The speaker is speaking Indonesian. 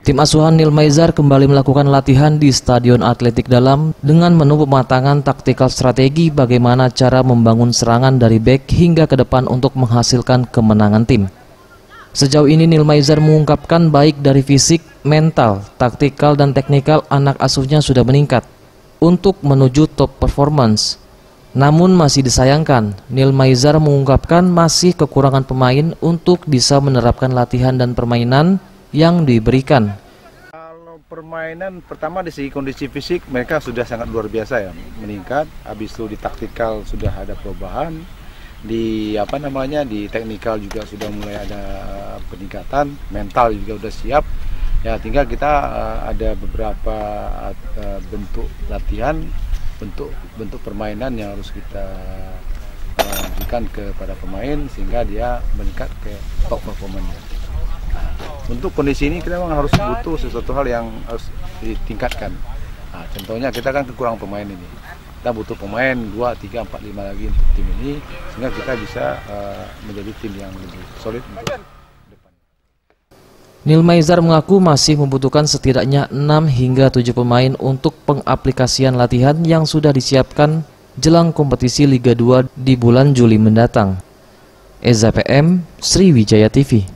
Tim asuhan Nil Maizar kembali melakukan latihan di Stadion Atletik Dalam dengan menu pematangan taktikal strategi bagaimana cara membangun serangan dari bek hingga ke depan untuk menghasilkan kemenangan tim. Sejauh ini Nil Maizar mengungkapkan baik dari fisik, mental, taktikal, dan teknikal anak asuhnya sudah meningkat untuk menuju top performance. Namun masih disayangkan, Nil Maizar mengungkapkan masih kekurangan pemain untuk bisa menerapkan latihan dan permainan yang diberikan. Kalau permainan pertama di segi kondisi fisik mereka sudah sangat luar biasa ya, meningkat. Habis itu di taktikal sudah ada perubahan, di di teknikal juga sudah mulai ada peningkatan, mental juga sudah siap. Ya tinggal kita ada beberapa bentuk latihan, bentuk permainan yang harus kita berikan kepada pemain sehingga dia meningkat ke top performance. Untuk kondisi ini kita memang harus butuh sesuatu hal yang harus ditingkatkan. Nah, contohnya kita kan kekurangan pemain ini. Kita butuh pemain 2, 3, 4, 5 lagi untuk tim ini sehingga kita bisa menjadi tim yang lebih solid untuk depan. Nil Maizar mengaku masih membutuhkan setidaknya 6 hingga 7 pemain untuk pengaplikasian latihan yang sudah disiapkan jelang kompetisi Liga 2 di bulan Juli mendatang. Eza PM, Sriwijaya TV.